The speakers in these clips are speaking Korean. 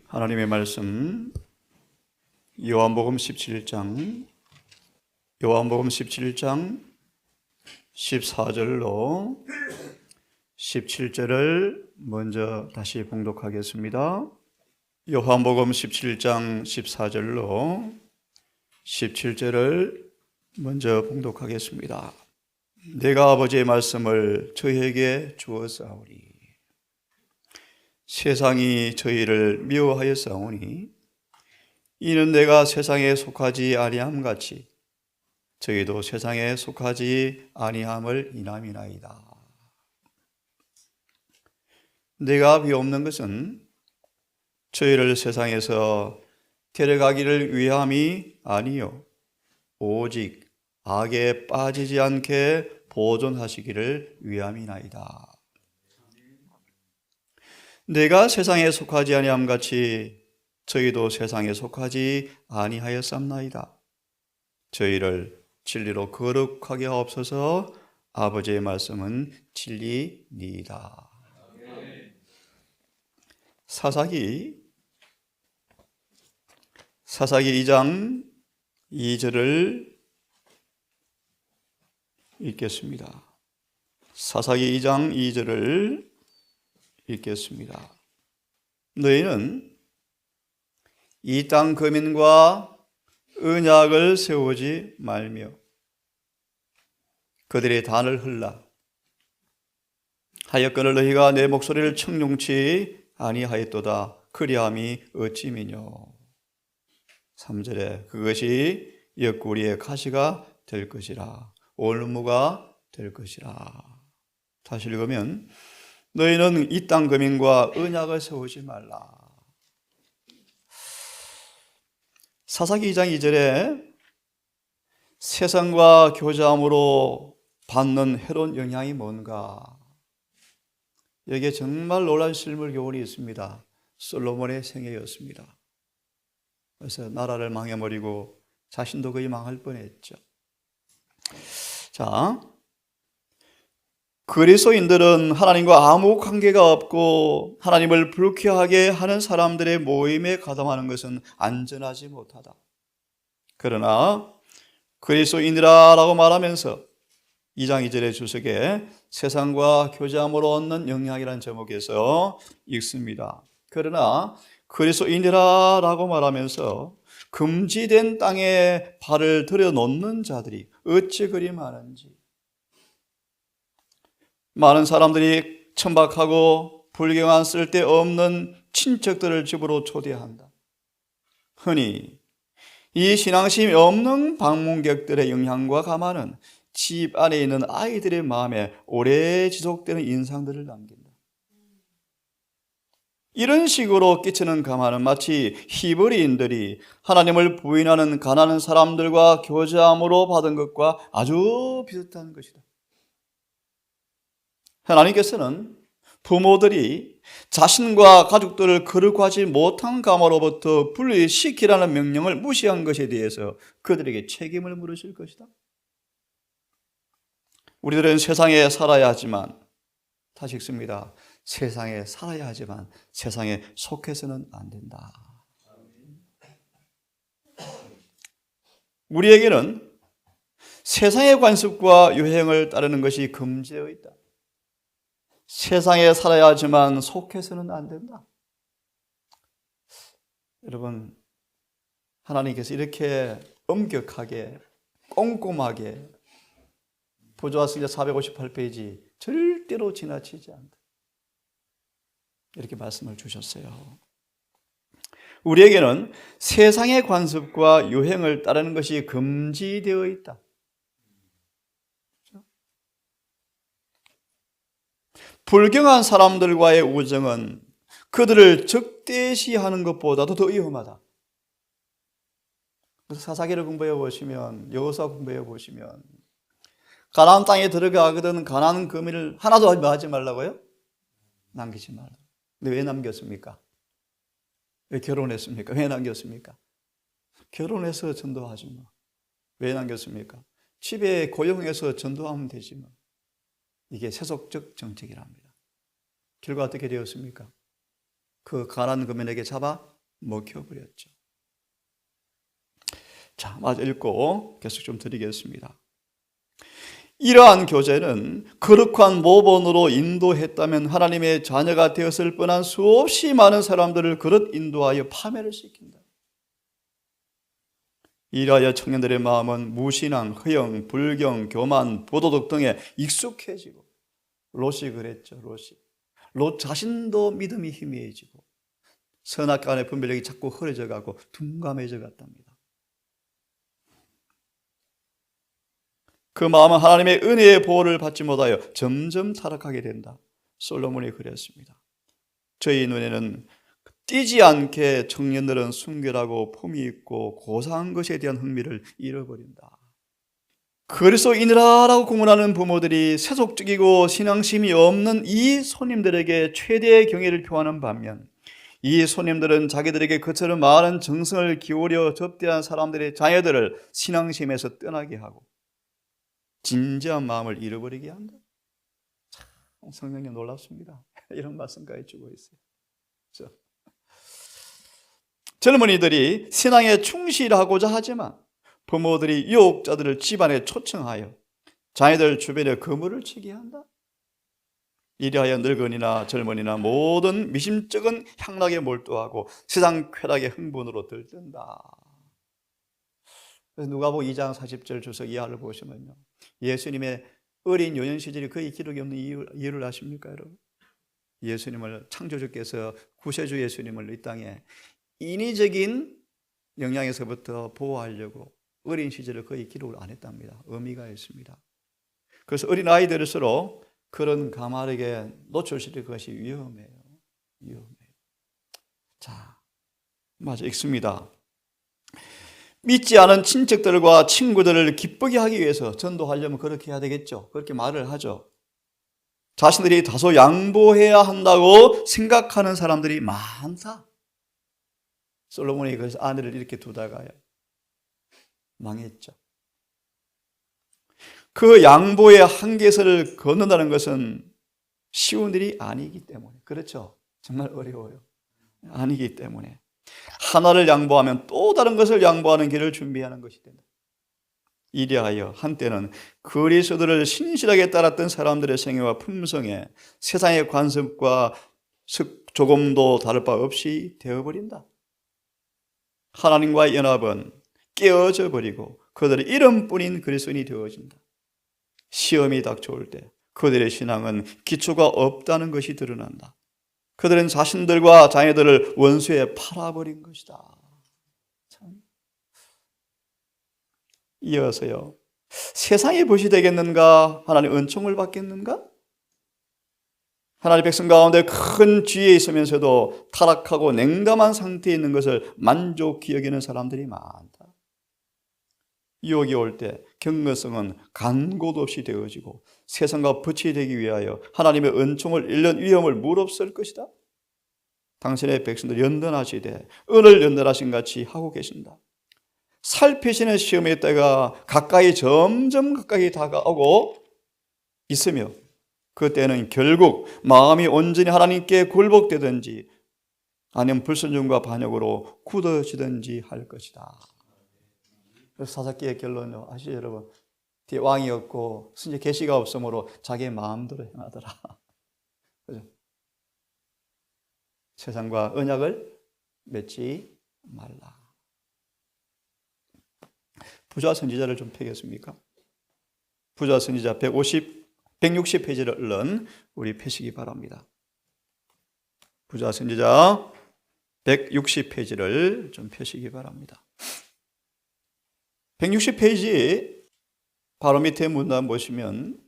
하나님의 말씀 요한복음 17장 14절로 17절을 먼저 다시 봉독하겠습니다. 요한복음 17장 14절로 17절을 먼저 봉독하겠습니다. 내가 아버지의 말씀을 저희에게 주었사오니 세상이 저희를 미워하였사오니 이는 내가 세상에 속하지 아니함같이 저희도 세상에 속하지 아니함을 인함이나이다. 내가 비옵는 것은 저희를 세상에서 데려가기를 위함이 아니요 오직 악에 빠지지 않게 보존하시기를 위함이나이다. 내가 세상에 속하지 아니함같이 저희도 세상에 속하지 아니하였삼나이다. 저희를 진리로 거룩하게 하옵소서. 아버지의 말씀은 진리니이다. 사사기 2장 2절을 읽겠습니다. 사사기 2장 2절을 읽겠습니다. 너희는 이 땅 거민과 언약을 세우지 말며 그들의 단을 흘라 하였거늘 너희가 내 목소리를 청룡치 아니하였도다. 그리함이 어찌미뇨. 3절에 그것이 옆구리의 가시가 될 것이라 올무가 될 것이라. 다시 읽으면 너희는 이 땅 거민과 언약을 세우지 말라. 사사기 2장 2절에 세상과 교제함으로 받는 해로운 영향이 뭔가? 여기에 정말 놀라운 실물 교훈이 있습니다. 솔로몬의 생애였습니다. 그래서 나라를 망해버리고 자신도 거의 망할 뻔했죠. 자, 그리스도인들은 하나님과 아무 관계가 없고 하나님을 불쾌하게 하는 사람들의 모임에 가담하는 것은 안전하지 못하다. 그러나 그리스도인이라고 말하면서 2장 2절의 주석에 세상과 교제함으로 얻는 영향이라는 제목에서 읽습니다. 그러나 그리스도인이라고 말하면서 금지된 땅에 발을 들여놓는 자들이 어찌 그리 많은지. 많은 사람들이 천박하고 불경한 쓸데없는 친척들을 집으로 초대한다. 흔히 이 신앙심이 없는 방문객들의 영향과 감화는 집 안에 있는 아이들의 마음에 오래 지속되는 인상들을 남긴다. 이런 식으로 끼치는 감화는 마치 히브리인들이 하나님을 부인하는 가난한 사람들과 교제함으로 받은 것과 아주 비슷한 것이다. 하나님께서는 부모들이 자신과 가족들을 거룩하지 못한 감화로부터 분리시키라는 명령을 무시한 것에 대해서 그들에게 책임을 물으실 것이다. 우리들은 세상에 살아야 하지만, 다시 읽습니다. 세상에 살아야 하지만 세상에 속해서는 안 된다. 우리에게는 세상의 관습과 유행을 따르는 것이 금지되어 있다. 세상에 살아야 하지만 속해서는 안 된다. 여러분, 하나님께서 이렇게 엄격하게 꼼꼼하게 보조화승자 458페이지 절대로 지나치지 않다. 이렇게 말씀을 주셨어요. 우리에게는 세상의 관습과 유행을 따르는 것이 금지되어 있다. 불경한 사람들과의 우정은 그들을 적대시하는 것보다도 더 위험하다. 그래서 사사기를 공부해 보시면, 여호수아 공부해 보시면 가나안 땅에 들어가거든 가나안 거민을 하나도 하지 말라고요? 남기지 말라. 근데 왜 남겼습니까? 왜 결혼했습니까? 왜 남겼습니까? 결혼해서 전도하지 뭐. 왜 남겼습니까? 집에 고용해서 전도하면 되지 뭐. 이게 세속적 정책이랍니다. 결과 어떻게 되었습니까? 그 가난한 거민에게 잡아 먹혀버렸죠. 자, 마저 읽고 계속 좀 드리겠습니다. 이러한 교제는 거룩한 모본으로 인도했다면 하나님의 자녀가 되었을 뻔한 수없이 많은 사람들을 그릇 인도하여 파멸을 시킨다. 이라하여 청년들의 마음은 무신앙, 허영, 불경, 교만, 부도덕 등에 익숙해지고, 롯이 그랬죠. 롯 자신도 믿음이 희미해지고 선악과 간의 분별력이 자꾸 흐려져 가고 둔감해져 갔답니다. 그 마음은 하나님의 은혜의 보호를 받지 못하여 점점 타락하게 된다. 솔로몬이 그랬습니다. 저희 눈에는 띄지 않게 청년들은 순결하고 품이 있고 고상한 것에 대한 흥미를 잃어버린다. 그리스도인이라고 공언하는 부모들이 세속적이고 신앙심이 없는 이 손님들에게 최대의 경애를 표하는 반면 이 손님들은 자기들에게 그처럼 많은 정성을 기울여 접대한 사람들의 자녀들을 신앙심에서 떠나게 하고 진지한 마음을 잃어버리게 한다. 참 성경이 놀랍습니다. 이런 말씀까지 주고 있어요. 그렇죠? 젊은이들이 신앙에 충실하고자 하지만 부모들이 유혹자들을 집안에 초청하여 자녀들 주변에 그물을 치게 한다. 이리하여 늙은이나 젊은이나 모든 미심쩍은 향락에 몰두하고 세상 쾌락의 흥분으로 들뜬다. 누가복음 2장 40절 주석 이하를 보시면요, 예수님의 어린 요년 시절이 거의 기록이 없는 이유를 아십니까, 여러분? 예수님을 창조주께서 구세주 예수님을 이 땅에 인위적인 영향에서부터 보호하려고 어린 시절을 거의 기록을 안 했답니다. 의미가 있습니다. 그래서 어린 아이들일수록 그런 가말에게 노출시킬 것이 위험해요. 자, 맞아 읽습니다. 믿지 않은 친척들과 친구들을 기쁘게 하기 위해서 전도하려면 그렇게 해야 되겠죠. 그렇게 말을 하죠. 자신들이 다소 양보해야 한다고 생각하는 사람들이 많다. 솔로몬이 그래서 아내를 이렇게 두다가요, 망했죠. 그 양보의 한계선을 걷는다는 것은 쉬운 일이 아니기 때문에, 그렇죠? 정말 어려워요. 아니기 때문에 하나를 양보하면 또 다른 것을 양보하는 길을 준비하는 것이 된다. 이리하여 한때는 그리스도를 신실하게 따랐던 사람들의 생애와 품성에 세상의 관습과 조금도 다를 바 없이 되어버린다. 하나님과의 연합은 깨어져 버리고 그들의 이름뿐인 그리스도인이 되어진다. 시험이 닥쳐올 때 그들의 신앙은 기초가 없다는 것이 드러난다. 그들은 자신들과 자녀들을 원수에 팔아버린 것이다. 참. 이어서요, 세상의 벗이 되겠는가? 하나님 은총을 받겠는가? 하나님 백성 가운데 큰 지혜에 있으면서도 타락하고 냉담한 상태에 있는 것을 만족히 여기는 사람들이 많다. 유혹이 올 때 경건성은 간고도 없이 되어지고 세상과 벗이 되기 위하여 하나님의 은총을 잃는 위험을 무릅쓸 것이다. 당신의 백성들 연단하시되 은을 연단하신 같이 하고 계신다. 살피시는 시험의 때가 점점 가까이 다가오고 있으며 그때는 결국 마음이 온전히 하나님께 굴복되든지 아니면 불순종과 반역으로 굳어지든지 할 것이다. 그래서 사사기의 결론은 아시죠, 여러분? 뒤에 왕이 없고 순재 계시가 없으므로 자기의 마음대로 행하더라. 그죠? 세상과 언약을 맺지 말라. 부자 선지자를 좀 펴겠습니까? 부자 선지자 160페이지를 얼른 우리 펴시기 바랍니다. 부자 선지자 160페이지를 좀 펴시기 바랍니다. 160페이지 바로 밑에 문단 보시면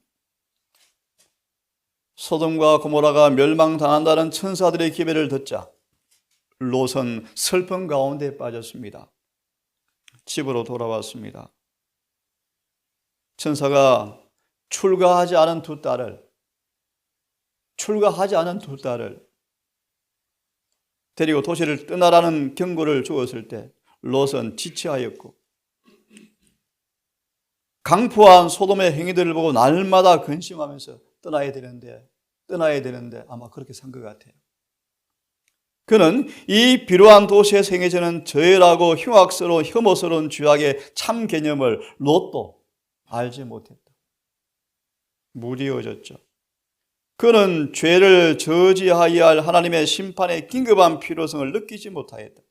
소돔과 고모라가 멸망당한다는 천사들의 기배를 듣자 롯은 슬픔 가운데 빠졌습니다. 집으로 돌아왔습니다. 천사가 출가하지 않은 두 딸을 데리고 도시를 떠나라는 경고를 주었을 때 롯은 지체하였고 강포한 소돔의 행위들을 보고 날마다 근심하면서 떠나야 되는데 아마 그렇게 산 것 같아요. 그는 이 비루한 도시에 생겨지는 저열하고 흉악스러운 혐오스러운 죄악의 참 개념을 롯도 알지 못했다. 무디어졌죠. 그는 죄를 저지하여야 할 하나님의 심판의 긴급한 필요성을 느끼지 못하였다.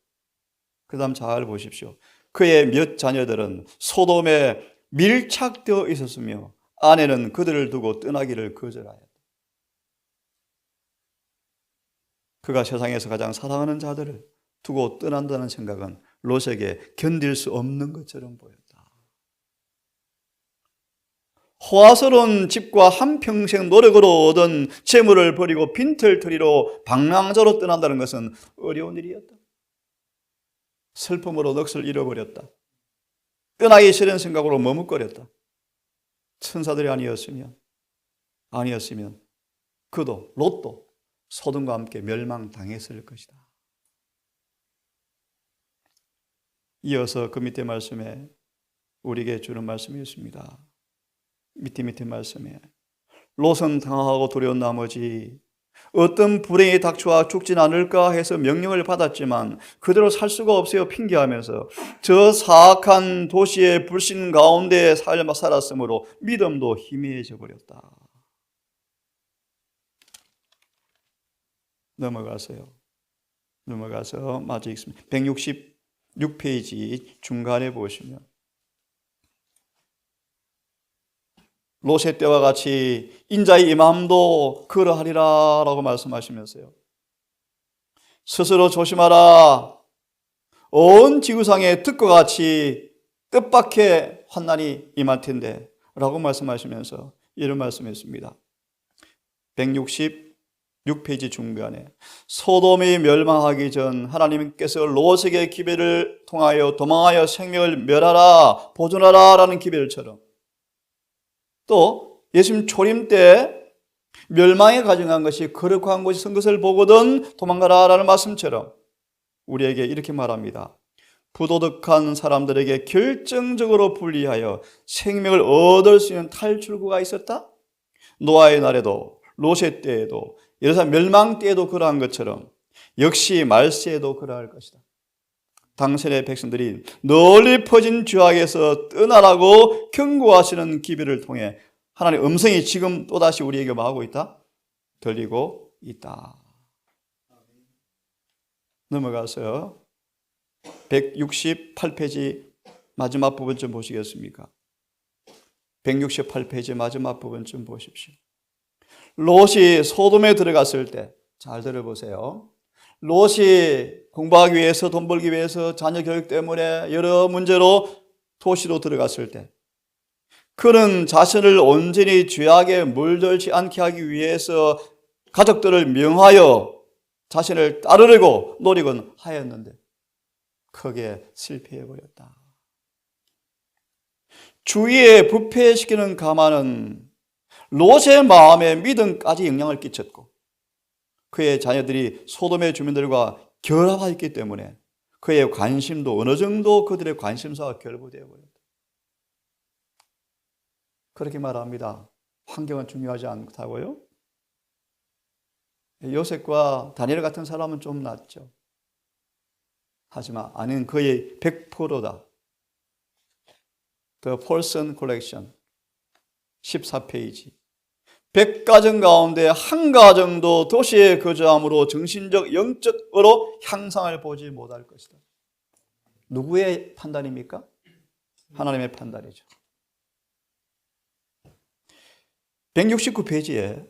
그 다음 잘 보십시오. 그의 몇 자녀들은 소돔에 밀착되어 있었으며 아내는 그들을 두고 떠나기를 거절하였다. 그가 세상에서 가장 사랑하는 자들을 두고 떠난다는 생각은 롯에게 견딜 수 없는 것처럼 보였다. 호화스러운 집과 한평생 노력으로 얻은 재물을 버리고 빈털터리로 방랑자로 떠난다는 것은 어려운 일이었다. 슬픔으로 넋을 잃어버렸다. 떠나기 싫은 생각으로 머뭇거렸다. 천사들이 아니었으면 그도 롯도 소돔과 함께 멸망당했을 것이다. 이어서 그 밑에 말씀에 우리에게 주는 말씀이 있습니다. 밑에 말씀에 롯은 당황하고 두려운 나머지 어떤 불행이 닥쳐와 죽진 않을까 해서 명령을 받았지만 그대로 살 수가 없어요 핑계하면서 저 사악한 도시의 불신 가운데 살았으므로 믿음도 희미해져 버렸다. 넘어가서 마저 읽습니다. 166페이지 중간에 보시면 롯의 때와 같이 인자의 임함도 그러하리라 라고 말씀하시면서요. 스스로 조심하라. 온 지구상에 뜻과 같이 뜻밖의 환난이 임할 텐데 라고 말씀하시면서 이런 말씀했습니다. 166페이지 중간에 소돔이 멸망하기 전 하나님께서 롯에게 기별을 통하여 도망하여 생명을 멸하라 보존하라 라는 기별처럼 또 예수님 초림 때 멸망에 가증한 것이 거룩한 곳이 선 것을 보거든 도망가라 라는 말씀처럼 우리에게 이렇게 말합니다. 부도덕한 사람들에게 결정적으로 불리하여 생명을 얻을 수 있는 탈출구가 있었다. 노아의 날에도 롯의 때에도 예루살렘 멸망 때에도 그러한 것처럼 역시 말세에도 그러할 것이다. 당신의 백성들이 널리 퍼진 죄악에서 떠나라고 경고하시는 기별을 통해 하나님의 음성이 지금 또다시 우리에게 뭐하고 있다? 들리고 있다. 넘어가서요. 168페이지 마지막 부분 좀 보시겠습니까? 168페이지 마지막 부분 좀 보십시오. 롯이 소돔에 들어갔을 때 잘 들어보세요. 롯이 공부하기 위해서 돈 벌기 위해서 자녀 교육 때문에 여러 문제로 도시로 들어갔을 때 그는 자신을 온전히 죄악에 물들지 않게 하기 위해서 가족들을 명하여 자신을 따르려고 노력은 하였는데 크게 실패해버렸다. 주위에 부패시키는 가만은 롯의 마음에 믿음까지 영향을 끼쳤고 그의 자녀들이 소돔의 주민들과 결합하였기 때문에 그의 관심도 어느 정도 그들의 관심사와 결부되어 버렸다. 그렇게 말합니다. 환경은 중요하지 않다고요? 요셉과 다니엘 같은 사람은 좀 낫죠. 하지만 아닌 거의 100%다. The Paulson Collection 14페이지 100가정 가운데 한 가정도 도시에 거주함으로 정신적, 영적으로 향상을 보지 못할 것이다. 누구의 판단입니까? 하나님의 판단이죠. 169페이지에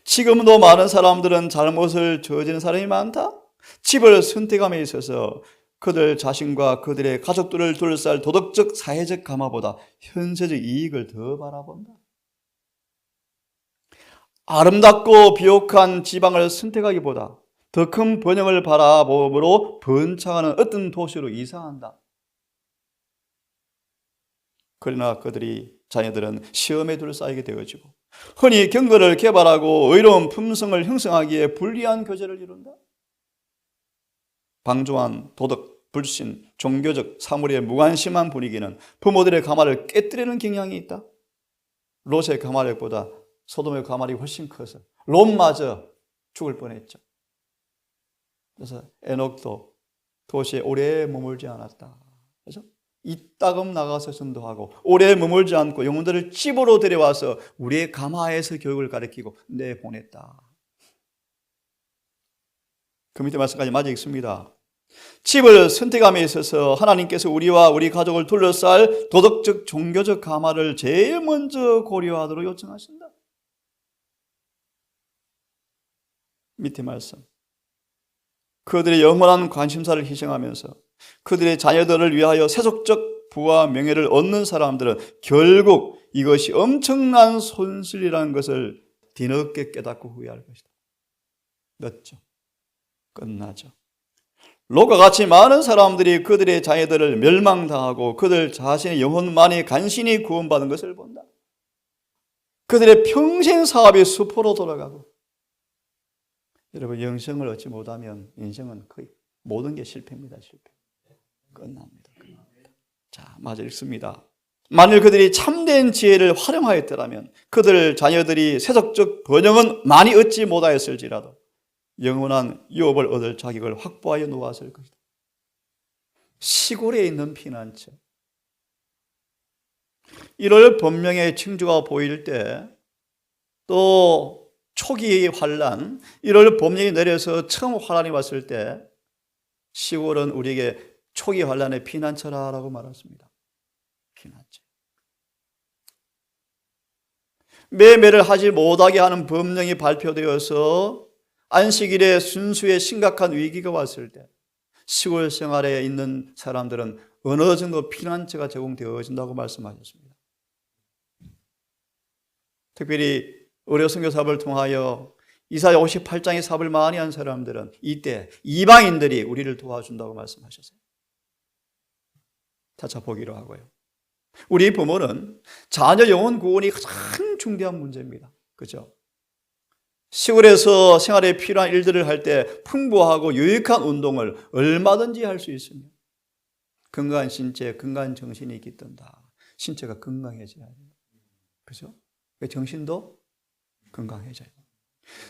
지금도 많은 사람들은 잘못을 저지른 사람이 많다. 집을 선택함에 있어서 그들 자신과 그들의 가족들을 둘러쌀 도덕적, 사회적 감화보다 현세적 이익을 더 바라본다. 아름답고 비옥한 지방을 선택하기보다 더 큰 번영을 바라봄으로 번창하는 어떤 도시로 이사한다. 그러나 자녀들은 시험에 둘러싸이게 되어지고 흔히 경거를 개발하고 의로운 품성을 형성하기에 불리한 교제를 이룬다. 방조한 도덕, 불신, 종교적, 사물에 무관심한 분위기는 부모들의 가마를 깨뜨리는 경향이 있다. 롯의 가마력보다 소돔의 가마력이 훨씬 커서 롯마저 죽을 뻔했죠. 그래서 에녹도 도시에 오래 머물지 않았다. 그래서 이따금 나가서 전도하고 오래 머물지 않고 영혼들을 집으로 데려와서 우리의 가마에서 교육을 가르치고 내보냈다. 그 밑에 말씀까지 맞아 있습니다. 집을 선택함에 있어서 하나님께서 우리와 우리 가족을 둘러쌀 도덕적 종교적 가마를 제일 먼저 고려하도록 요청하신다. 밑에 말씀. 그들의 영원한 관심사를 희생하면서 그들의 자녀들을 위하여 세속적 부와 명예를 얻는 사람들은 결국 이것이 엄청난 손실이라는 것을 뒤늦게 깨닫고 후회할 것이다. 늦죠. 끝나죠. 롯과 같이 많은 사람들이 그들의 자녀들을 멸망당하고 그들 자신의 영혼만이 간신히 구원받은 것을 본다. 그들의 평생 사업이 수포로 돌아가고, 여러분 영생을 얻지 못하면 인생은 거의 모든 게 실패입니다. 실패. 끝납니다. 자, 맞아 읽습니다. 만일 그들이 참된 지혜를 활용하였더라면 그들 자녀들이 세속적 번영은 많이 얻지 못하였을지라도 영원한 유업을 얻을 자격을 확보하여 놓았을 것이다. 시골에 있는 피난처. 1월 본명의 징조가 보일 때, 또 초기의 환란, 1월 본명이 내려서 처음 환란이 왔을 때 시골은 우리에게 초기 환란의 피난처라고 말했습니다. 피난처. 매매를 하지 못하게 하는 법령이 발표되어서 안식일에 순수의 심각한 위기가 왔을 때 시골 생활에 있는 사람들은 어느 정도 피난처가 제공되어진다고 말씀하셨습니다. 특별히 의료 선교 사업을 통하여 이사야 58장의 사업을 많이 한 사람들은 이때 이방인들이 우리를 도와준다고 말씀하셨어요. 차차 보기로 하고요. 우리 부모는 자녀 영혼 구원이 가장 중대한 문제입니다. 그렇죠? 시골에서 생활에 필요한 일들을 할 때 풍부하고 유익한 운동을 얼마든지 할 수 있으며 건강한 신체, 건강한 정신이 깃든다. 신체가 건강해져야 돼요. 그렇죠? 정신도 건강해져요.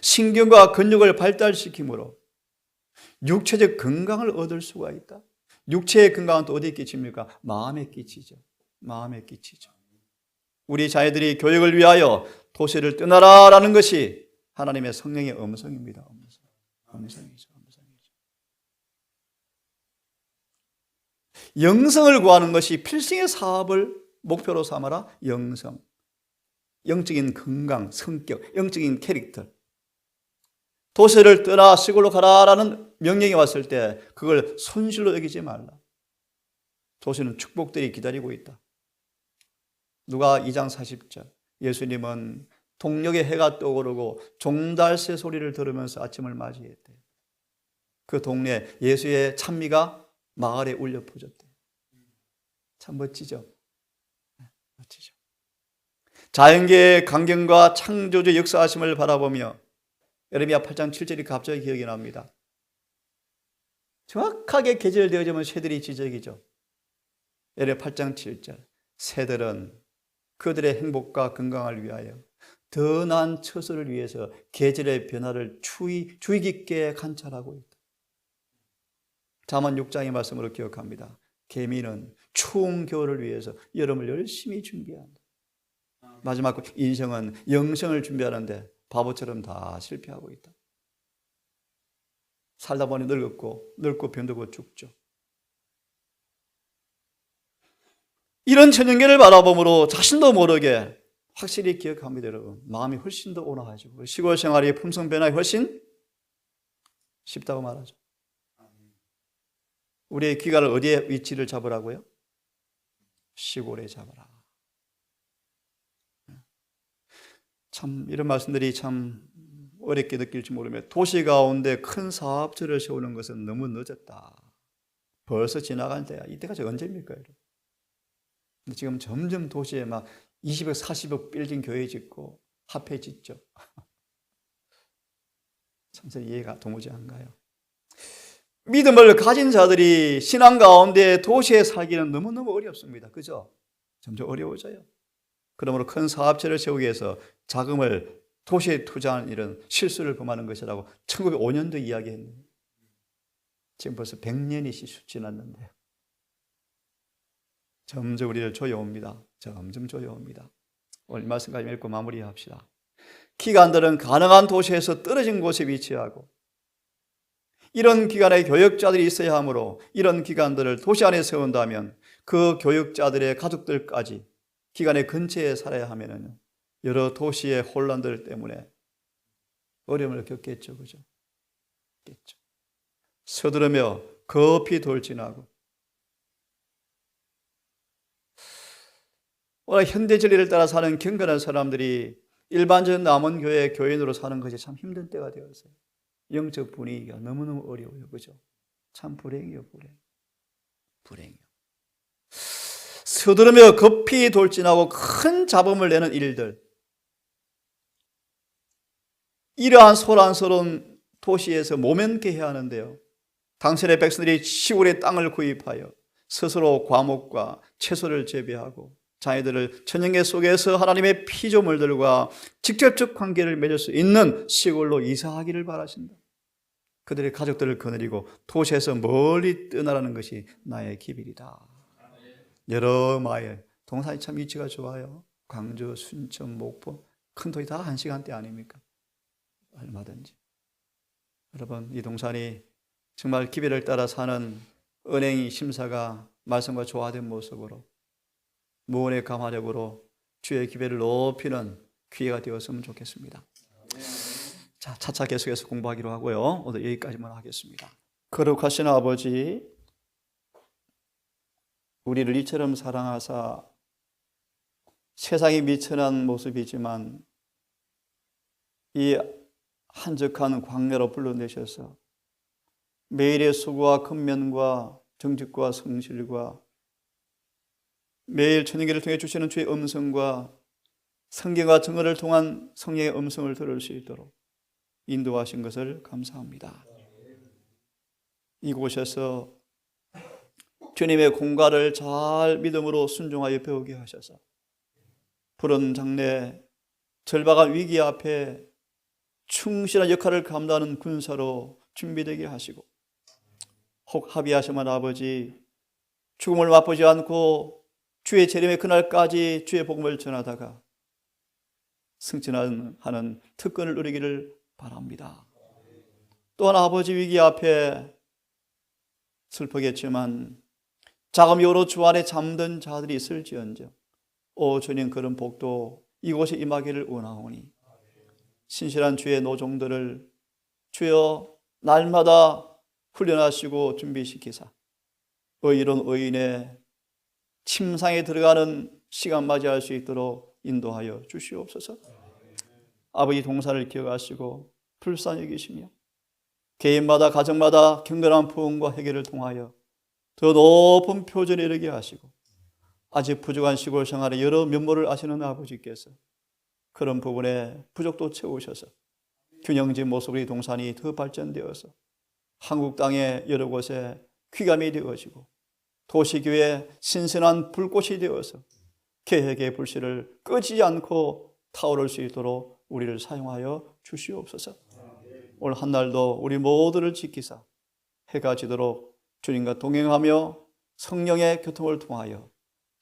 신경과 근육을 발달시키므로 육체적 건강을 얻을 수가 있다. 육체의 건강은 또 어디에 끼칩니까? 마음에 끼치죠. 마음에 끼치죠. 우리 자녀들이 교육을 위하여 도시를 떠나라라는 것이 하나님의 성령의 음성입니다. 음성이죠. 영성을 구하는 것이 필생의 사업을 목표로 삼아라. 영성. 영적인 건강, 성격, 영적인 캐릭터. 도시를 떠나 시골로 가라라는 명령이 왔을 때 그걸 손실로 여기지 말라. 도시는 축복들이 기다리고 있다. 누가 2장 40절. 예수님은 동력의 해가 떠오르고 종달새 소리를 들으면서 아침을 맞이했대. 그 동네 예수의 찬미가 마을에 울려 퍼졌대. 참 멋지죠? 멋지죠. 자연계의 강경과 창조주의 역사하심을 바라보며 예레미야 8장 7절이 갑자기 기억이 납니다. 정확하게 계절되어지면 새들이 지적이죠. 예레미야 8장 7절. 새들은 그들의 행복과 건강을 위하여 더 나은 처소를 위해서 계절의 변화를 주의 깊게 관찰하고 있다. 잠언 6장의 말씀으로 기억합니다. 개미는 추운 겨울을 위해서 여름을 열심히 준비한다. 마지막 인생은 영생을 준비하는데 바보처럼 다 실패하고 있다. 살다 보니 늙고 병들고 죽죠. 이런 천연계를 바라보므로 자신도 모르게 확실히 기억합니다, 여러분. 마음이 훨씬 더 온화해지고 시골 생활의 품성 변화가 훨씬 쉽다고 말하죠. 우리의 귀가를 어디에 위치를 잡으라고요? 시골에 잡아라. 참 이런 말씀들이 참 어렵게 느낄지 모르며 도시 가운데 큰 사업체를 세우는 것은 너무 늦었다. 벌써 지나간 때야. 이때까지 언제입니까, 여러분? 근데 지금 점점 도시에 막 20억, 40억 빌딩 교회 짓고 화폐 짓죠. 참 이해가 도무지 안 가요. 믿음을 가진 자들이 신앙 가운데 도시에 살기는 너무너무 어렵습니다. 그죠? 점점 어려워져요. 그러므로 큰 사업체를 세우기 위해서 자금을 도시에 투자하는 일은 실수를 범하는 것이라고 1905년도 이야기했네요. 지금 벌써 100년이 지났는데요. 점점 우리를 조여옵니다. 점점 조여옵니다. 오늘 말씀까지 읽고 마무리합시다. 기관들은 가능한 도시에서 떨어진 곳에 위치하고 이런 기관에 교역자들이 있어야 하므로 이런 기관들을 도시 안에 세운다면 그 교역자들의 가족들까지 기관의 근처에 살아야 하면 여러 도시의 혼란들 때문에 어려움을 겪겠죠. 그죠? 서두르며 급히 돌진하고 오늘 현대 진리를 따라 사는 경건한 사람들이 일반적인 남은 교회 교인으로 사는 것이 참 힘든 때가 되었어요. 영적 분위기가 너무너무 어려워요. 그죠? 참 불행이요, 불행이요. 서두르며 급히 돌진하고 큰 잡음을 내는 일들. 이러한 소란스러운 도시에서 모면케 해야 하는데요. 당신의 백성들이 시골의 땅을 구입하여 스스로 과목과 채소를 재배하고 자녀들을 천연계 속에서 하나님의 피조물들과 직접적 관계를 맺을 수 있는 시골로 이사하기를 바라신다. 그들의 가족들을 거느리고 도시에서 멀리 떠나라는 것이 나의 기bil이다. 여러 마을, 동산이 참 위치가 좋아요. 광주, 순천, 목포, 큰 도시 다 1시간대 아닙니까? 얼마든지. 여러분, 이 동산이 정말 기별을 따라 사는 은행이 심사가 말씀과 조화된 모습으로 무언의 감화력으로 주의 기별을 높이는 기회가 되었으면 좋겠습니다. 자, 차차 계속해서 공부하기로 하고요. 오늘 여기까지만 하겠습니다. 거룩하신 아버지, 우리를 이처럼 사랑하사 세상이 미천한 모습이지만 이 한적한 광야로 불러내셔서 매일의 수고와 근면과 정직과 성실과 매일 저녁기를 통해 주시는 주의 음성과 성경과 증거를 통한 성령의 음성을 들을 수 있도록 인도하신 것을 감사합니다. 이곳에서 주님의 공갈을 잘 믿음으로 순종하여 배우게 하셔서 푸른 장래 절박한 위기 앞에 충실한 역할을 감당하는 군사로 준비되게 하시고 혹 합의하시면 아버지 죽음을 맛보지 않고 주의 재림의 그날까지 주의 복음을 전하다가 승천하는 특권을 누리기를 바랍니다. 또한 아버지 위기 앞에 슬프겠지만 자금 요로 주 안에 잠든 자들이 있을지언정 오 주님 그런 복도 이곳에 임하기를 원하오니 신실한 주의 노종들을 주여 날마다 훈련하시고 준비시키사 의로운 의인의 침상에 들어가는 시간 맞이할 수 있도록 인도하여 주시옵소서. 아버지 동산을 기억하시고 불쌍히 여기시며 개인마다 가정마다 경건한 부흥과 회개를 통하여 더 높은 표준에 이르게 하시고 아직 부족한 시골 생활의 여러 면모를 아시는 아버지께서 그런 부분에 부족도 채우셔서 균형진 모습의 동산이 더 발전되어서 한국 땅의 여러 곳에 귀감이 되어지고 도시교회 신선한 불꽃이 되어서 개혁의 불씨를 끄지 않고 타오를 수 있도록 우리를 사용하여 주시옵소서. 오늘 한 날도 우리 모두를 지키사 해가 지도록 주님과 동행하며 성령의 교통을 통하여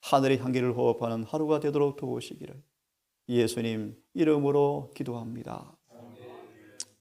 하늘의 향기를 호흡하는 하루가 되도록 도우시기를 예수님 이름으로 기도합니다.